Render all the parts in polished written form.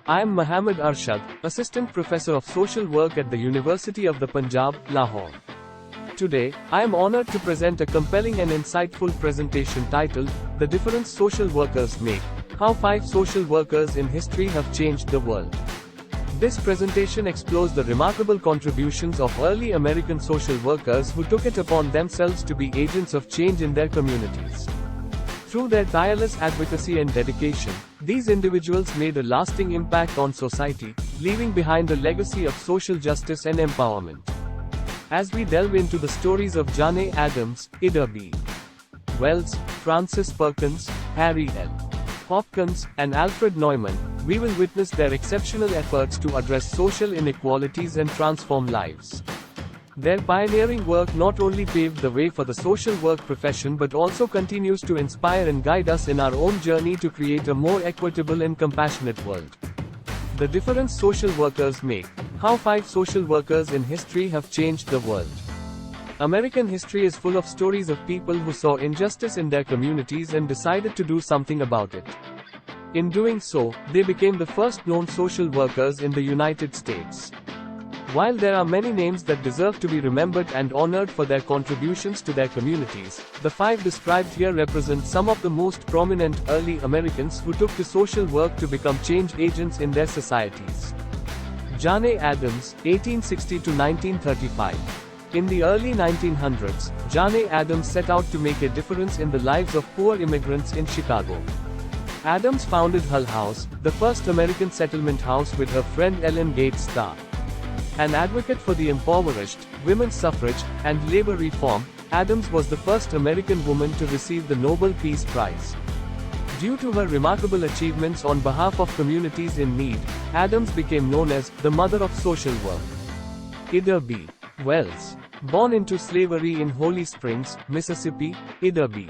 I am Mohammed Arshad, Assistant Professor of Social Work at the University of the Punjab, Lahore. Today, I am honored to present a compelling and insightful presentation titled, The Difference Social Workers Make: How 5 Social Workers in History Have Changed the World. This presentation explores the remarkable contributions of early American social workers who took it upon themselves to be agents of change in their communities. Through their tireless advocacy and dedication, these individuals made a lasting impact on society, leaving behind a legacy of social justice and empowerment. As we delve into the stories of Jane Addams, Ida B. Wells, Frances Perkins, Harry L. Hopkins, and Alfred Neumann, we will witness their exceptional efforts to address social inequalities and transform lives. Their pioneering work not only paved the way for the social work profession but also continues to inspire and guide us in our own journey to create a more equitable and compassionate world. The difference social workers make: How 5 social workers in history have changed the world. American history is full of stories of people who saw injustice in their communities and decided to do something about it. In doing so, they became the first known social workers in the United States. While there are many names that deserve to be remembered and honored for their contributions to their communities, the 5 described here represent some of the most prominent early Americans who took to social work to become change agents in their societies. Jane Addams, 1860 to 1935. In the early 1900s, Jane Addams set out to make a difference in the lives of poor immigrants in Chicago. Addams founded Hull House, the first American settlement house, with her friend Ellen Gates Starr. An advocate for the impoverished, women's suffrage, and labor reform, Addams was the first American woman to receive the Nobel Peace Prize. Due to her remarkable achievements on behalf of communities in need, Addams became known as the mother of social work. Ida B. Wells. Born into slavery in Holly Springs, Mississippi, Ida B.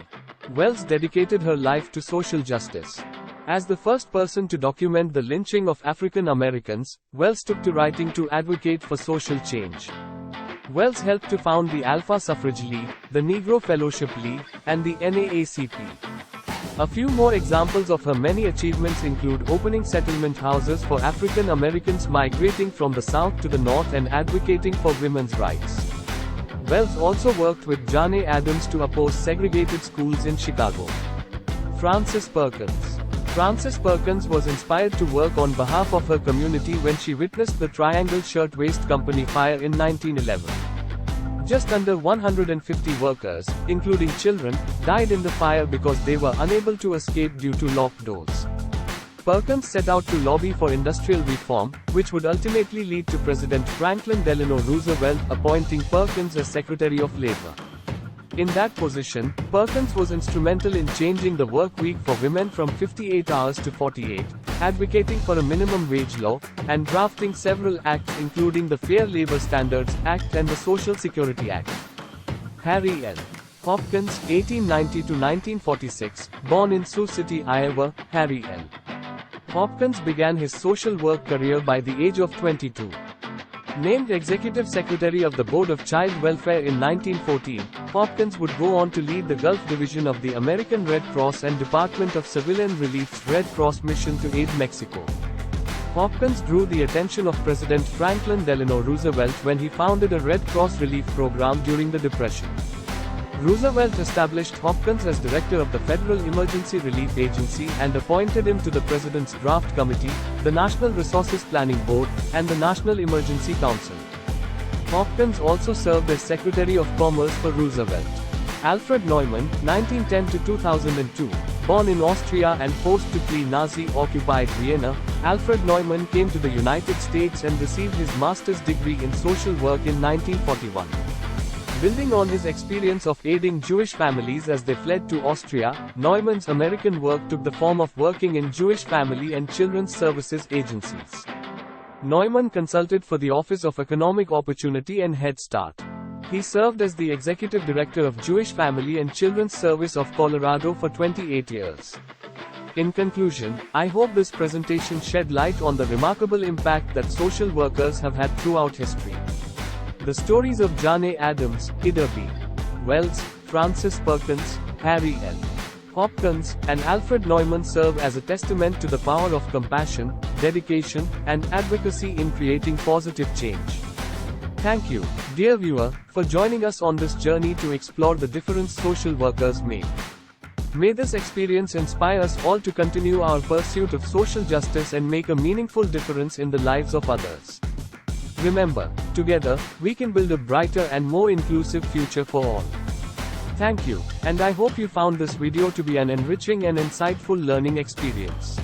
Wells dedicated her life to social justice. As the first person to document the lynching of African Americans, Wells took to writing to advocate for social change. Wells helped to found the Alpha Suffrage League, the Negro Fellowship League, and the NAACP. A few more examples of her many achievements include opening settlement houses for African Americans migrating from the South to the North and advocating for women's rights. Wells also worked with Jane Addams to oppose segregated schools in Chicago. Frances Perkins. Frances Perkins was inspired to work on behalf of her community when she witnessed the Triangle Shirtwaist Company fire in 1911. Just under 150 workers, including children, died in the fire because they were unable to escape due to locked doors. Perkins set out to lobby for industrial reform, which would ultimately lead to President Franklin Delano Roosevelt appointing Perkins as Secretary of Labor. In that position, Perkins was instrumental in changing the work week for women from 58 hours to 48, advocating for a minimum wage law, and drafting several acts including the Fair Labor Standards Act and the Social Security Act. Harry L. Hopkins, 1890 to 1946, born in Sioux City, Iowa, Harry L. Hopkins began his social work career by the age of 22. Named Executive Secretary of the Board of Child Welfare in 1914, Hopkins would go on to lead the Gulf Division of the American Red Cross and Department of Civilian Relief's Red Cross mission to aid Mexico. Hopkins drew the attention of President Franklin Delano Roosevelt when he founded a Red Cross relief program during the Depression. Roosevelt established Hopkins as director of the Federal Emergency Relief Agency and appointed him to the President's Draft Committee, the National Resources Planning Board, and the National Emergency Council. Hopkins also served as Secretary of Commerce for Roosevelt. Alfred Neumann, 1910 to 2002, born in Austria and forced to flee Nazi-occupied Vienna, Alfred Neumann came to the United States and received his master's degree in social work in 1941. Building on his experience of aiding Jewish families as they fled to Austria, Neumann's American work took the form of working in Jewish family and children's services agencies. Neumann consulted for the Office of Economic Opportunity and Head Start. He served as the Executive Director of Jewish Family and Children's Service of Colorado for 28 years. In conclusion, I hope this presentation shed light on the remarkable impact that social workers have had throughout history. The stories of Jane Addams, Ida B. Wells, Frances Perkins, Harry L. Hopkins, and Alfred Neumann serve as a testament to the power of compassion, dedication, and advocacy in creating positive change. Thank you, dear viewer, for joining us on this journey to explore the difference social workers make. May this experience inspire us all to continue our pursuit of social justice and make a meaningful difference in the lives of others. Remember, together, we can build a brighter and more inclusive future for all. Thank you, and I hope you found this video to be an enriching and insightful learning experience.